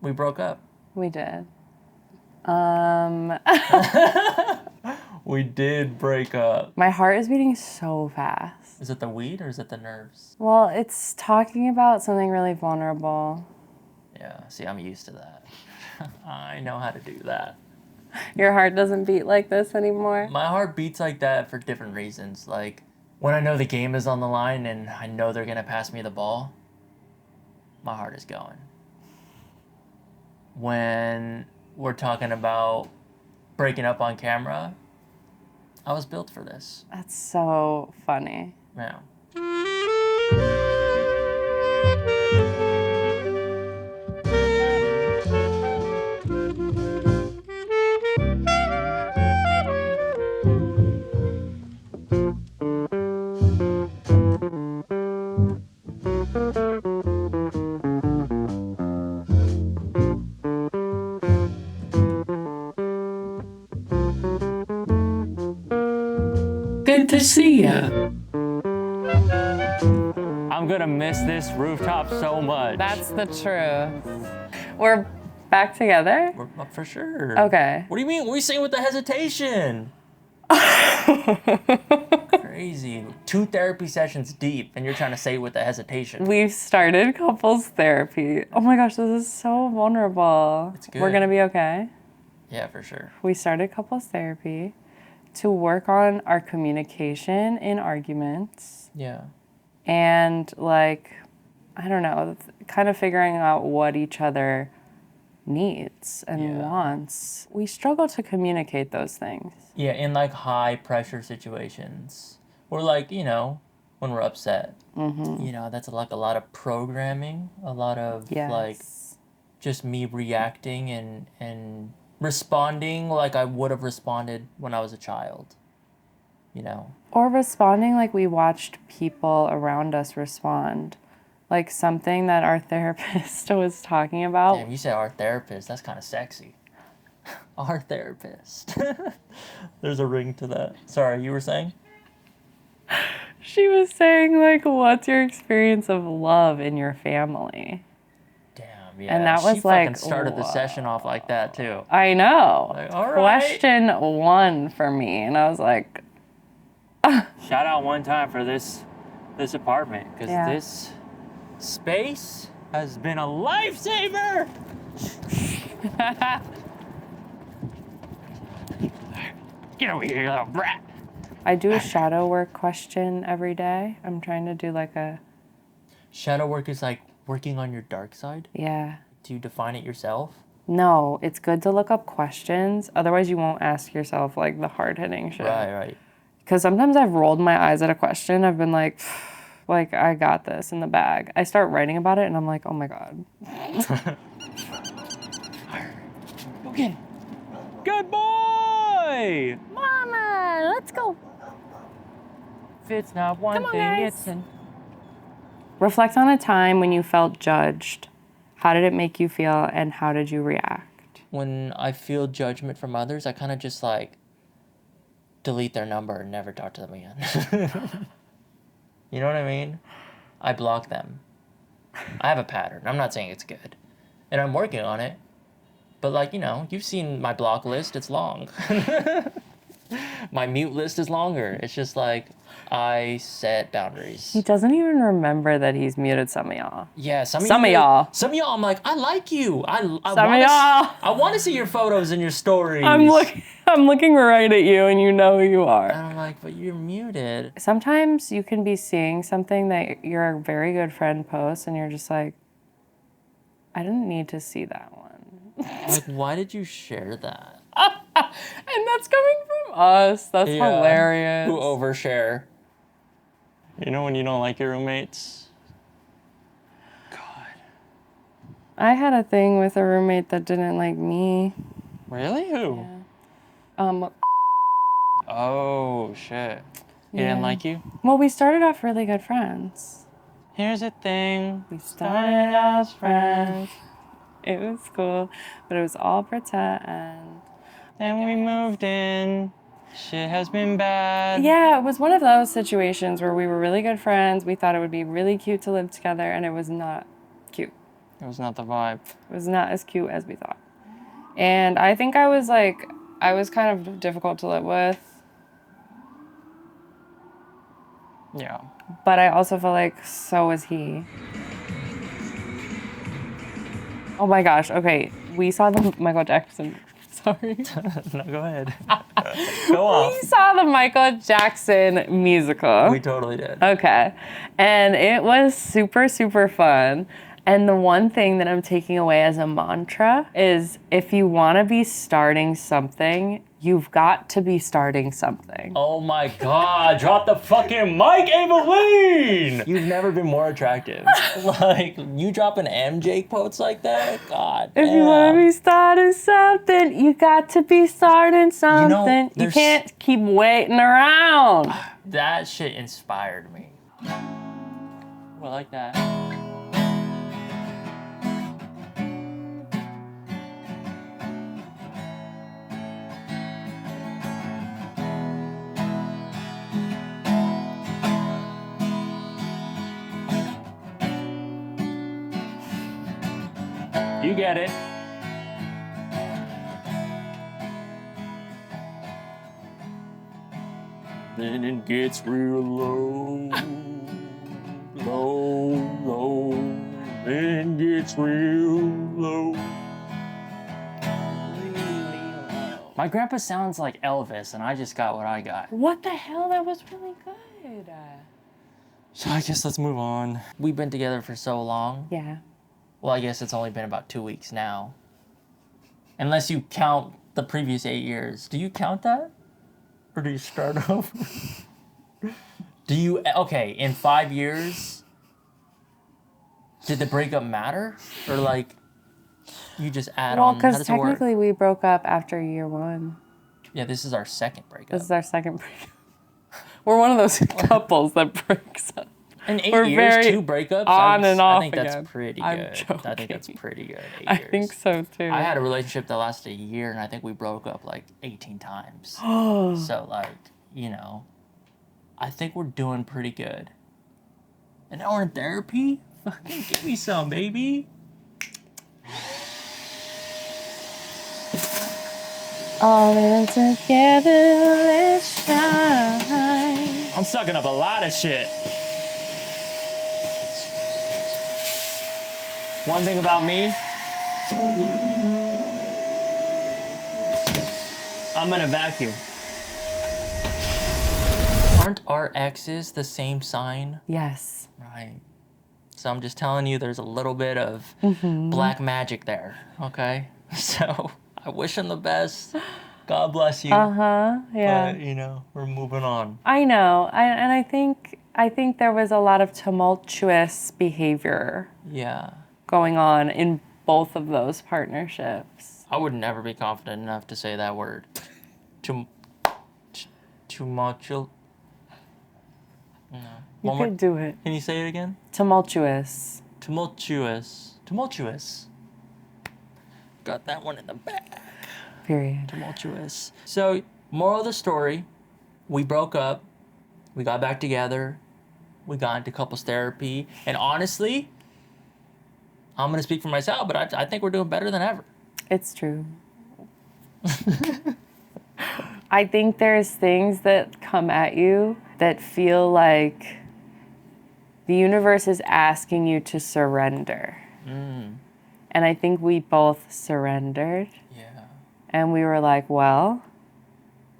We broke up. We did. We did break up. My heart is beating so fast. Is it the weed or is it the nerves? Well, it's talking about something really vulnerable. Yeah, see, I'm used to that. I know how to do that. Your heart doesn't beat like this anymore? My heart beats like that for different reasons. Like, when I know the game is on the line and I know they're going to pass me the ball, my heart is going. When we're talking about breaking up on camera, I was built for this. That's so funny. Yeah. Good to see ya. I'm gonna miss this rooftop so much. That's the truth. We're back together? We're up for sure. Okay. What do you mean? What are you saying with the hesitation? Crazy. 2 therapy sessions deep, and you're trying to say it with the hesitation. We've started couples therapy. Oh my gosh, this is so vulnerable. It's good. We're gonna be okay. Yeah, for sure. We started couples therapy to work on our communication in arguments Yeah. and, like, I don't know, kind of figuring out what each other needs and wants. We struggle to communicate those things. Yeah, in like high pressure situations. Or like, you know, when we're upset. Mm-hmm. You know, that's like a lot of programming, a lot of like just me reacting and responding like I would have responded when I was a child. You know? Or responding like we watched people around us respond. Like something that our therapist was talking about. Damn, you said our therapist. That's kind of sexy. Our therapist. There's a ring to that. Sorry, you were saying? She was saying, like, what's your experience of love in your family? Damn, yeah. And that was she like, fucking started the session off like that too. I know. Like, all right. Question 1 for me. And I was like, Shout out one time for this apartment, because Yeah. this space has been a lifesaver. Get over here, you little brat. I do a shadow work question every day. I'm trying to do like a, Shadow work is like working on your dark side. yeah. Do you define it yourself? No, it's good to look up questions. Otherwise, you won't ask yourself like the hard-hitting shit. Right. Because sometimes I've rolled my eyes at a question. I've been like, I got this in the bag. I start writing about it and I'm like, oh my God. Okay. Good boy. Mama, let's go. If it's not one Come on, thing, guys. it's an... Reflect on a time when you felt judged. How did it make you feel and how did you react? When I feel judgment from others, I kind of just like delete their number and never talk to them again. You know what I mean? I block them. I have a pattern. I'm not saying it's good. And I'm working on it. But like, you know, you've seen my block list. It's long. My mute list is longer. It's just like, I set boundaries. He doesn't even remember that he's muted some of y'all. Yeah, some of y'all. Some of y'all, I'm like, I like you. Some of y'all. I want to see your photos and your stories. I'm looking right at you and you know who you are. And I'm like, but you're muted. Sometimes you can be seeing something that your very good friend posts and you're just like, I didn't need to see that one. Like, why did you share that? And that's coming from us. That's hilarious. Who overshare. You know when you don't like your roommates? God. I had a thing with a roommate that didn't like me. Really? Who? Yeah. Oh, shit. He didn't like you? Well, we started off really good friends. Here's the thing. We started as friends. It was cool, but it was all pretend. Then we moved in. Shit has been bad. Yeah, it was one of those situations where we were really good friends. We thought it would be really cute to live together, and it was not cute. It was not the vibe. It was not as cute as we thought. And I think I was kind of difficult to live with. Yeah. But I also feel like so was he. Oh my gosh, okay. We saw the Michael Jackson. Sorry. No, go ahead. Go off. We saw the Michael Jackson musical. We totally did. Okay. And it was super, super fun. And the one thing that I'm taking away as a mantra is if you want to be starting something, you've got to be starting something. Oh my God, drop the fucking mic, Aveline! You've never been more attractive. Like, you dropping MJ quotes like that? God If you want to be starting something, you got to be starting something. You can't keep waiting around. That shit inspired me. I like that. You get it. Then it gets real low, low, low. Then it gets real low. My grandpa sounds like Elvis, and I just got what I got. What the hell? That was really good. So I guess let's move on. We've been together for so long. Yeah. Well, I guess it's only been about 2 weeks now. Unless you count the previous 8 years. Do you count that? Or do you start over? Okay, in 5 years, did the breakup matter? Or like, you just add on? Well, because technically we broke up after year 1. Yeah, this is our second breakup. This is our second breakup. We're one of those couples that breaks up. In 8 years, 2 breakups? On and off I think again. that's pretty I'm good. joking. I think that's pretty good, 8 years. I think so too. I had a relationship that lasted a year, and I think we broke up like 18 times. So, like, you know, I think we're doing pretty good. And now we're in therapy? Fucking give me some, baby. All in together, let's shine. I'm sucking up a lot of shit. One thing about me, I'm in a vacuum. Aren't our exes the same sign? Yes. Right. So I'm just telling you there's a little bit of black magic there, okay? So I wish them the best. God bless you. Yeah. But, you know, we're moving on. I know. And I think there was a lot of tumultuous behavior Yeah. going on in both of those partnerships. I would never be confident enough to say that word. Tumultuous. No. You could do it. Can you say it again? Tumultuous. Tumultuous. Tumultuous. Got that one in the back. Period. Tumultuous. So, moral of the story, we broke up. We got back together. We got into couples therapy. And honestly, I'm going to speak for myself, but I think we're doing better than ever. It's true. I think there's things that come at you that feel like the universe is asking you to surrender. And I think we both surrendered. Yeah. And we were like, well,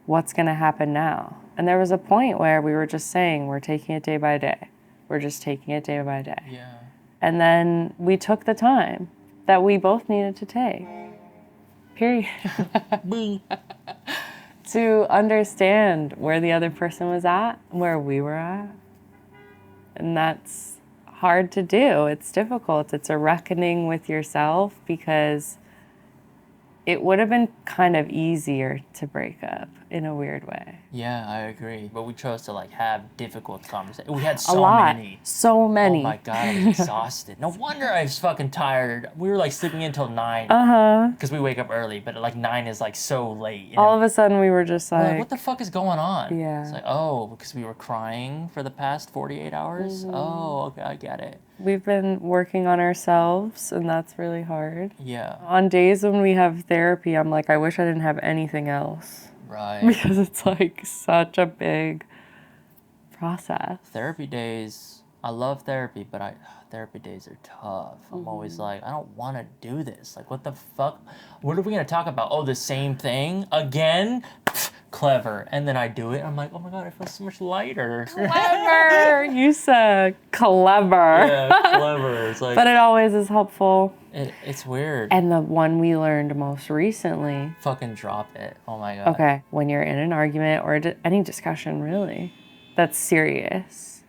what's going to happen now? And there was a point where we were just saying, we're taking it day by day. We're just taking it day by day. Yeah. And then we took the time that we both needed to take. Period. To understand where the other person was at, where we were at. And that's hard to do. It's difficult. It's a reckoning with yourself because it would have been kind of easier to break up in a weird way. Yeah, I agree. But we chose to like have difficult conversations. We had A so lot. many. So many. Oh my God, I was exhausted. No wonder I was fucking tired. We were like sleeping until 9. Because we wake up early, but like 9 is like so late. All of a sudden we were just We're like, what the fuck is going on? Yeah. It's like, oh, because we were crying for the past 48 hours? Oh, okay, I get it. We've been working on ourselves, and that's really hard. Yeah. On days when we have therapy, I'm like, I wish I didn't have anything else. Right. Because it's like such a big process. Therapy days, I love therapy, but therapy days are tough. I'm always like, I don't want to do this. Like, what the fuck? What are we going to talk about? Oh, the same thing again? Pfft, clever. And then I do it. I'm like, oh my God, I feel so much lighter. Clever. You said clever. Yeah, clever. It's like, But it always is helpful. it's weird. And the one we learned most recently. Fucking drop it. Oh my God. Okay, when you're in an argument or any discussion really that's serious,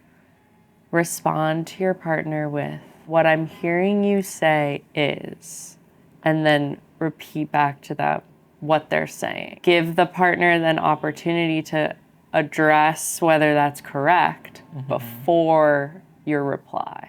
respond to your partner with, what I'm hearing you say is, and then repeat back to them what they're saying. Give the partner then opportunity to address whether that's correct before your reply,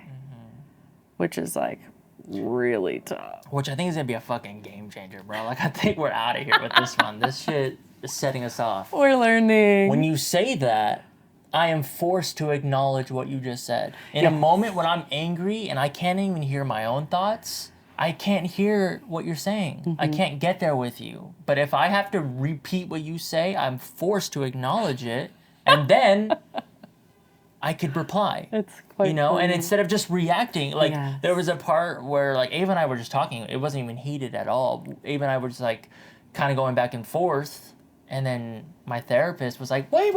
which is like really tough. Which I think is going to be a fucking game changer, bro. Like, I think we're out of here with this one. This shit is setting us off. We're learning. When you say that, I am forced to acknowledge what you just said. In a moment when I'm angry and I can't even hear my own thoughts, I can't hear what you're saying. I can't get there with you. But if I have to repeat what you say, I'm forced to acknowledge it, and then I could reply. It's quite you know, funny. and instead of just reacting, like Yes. there was a part where like Ava and I were just talking. It wasn't even heated at all. Ava and I were just like kind of going back and forth. And then my therapist was like, wait,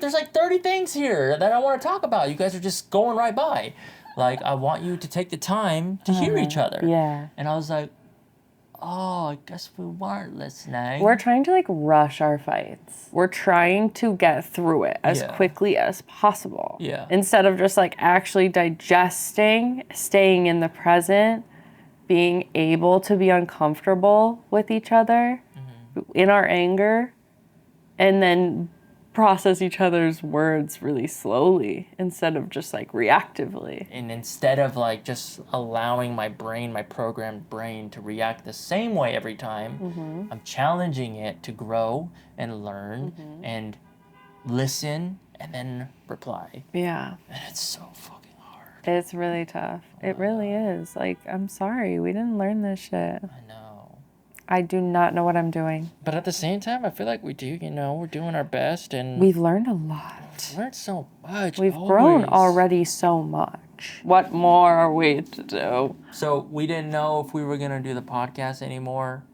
there's like 30 things here that I want to talk about. You guys are just going right by. Like, I want you to take the time to hear each other. Yeah. And I was like, oh, I guess we weren't listening. We're trying to like rush our fights. We're trying to get through it as quickly as possible. Yeah. Instead of just like actually digesting, staying in the present, being able to be uncomfortable with each other in our anger, and then process each other's words really slowly instead of just like reactively. And instead of like just allowing my brain, my programmed brain, to react the same way every time, I'm challenging it to grow and learn and listen and then reply. Yeah. And it's so fucking hard. It's really tough. It really is. Like, I'm sorry, we didn't learn this shit. I know. I do not know what I'm doing. But at the same time, I feel like we do, you know, we're doing our best and We've learned a lot. learned so much. We've grown already so much. What more are we to do? So we didn't know if we were going to do the podcast anymore.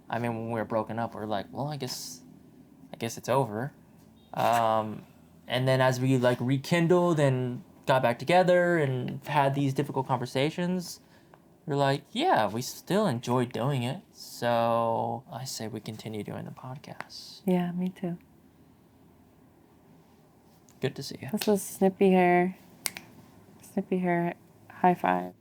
I mean, when we were broken up, we were like, well, I guess it's over. And then as we like rekindled and got back together and had these difficult conversations, we're like, yeah, we still enjoy doing it. So I say we continue doing the podcast. Yeah, me too. Good to see you. This was Snippy Hair. Snippy Hair high five.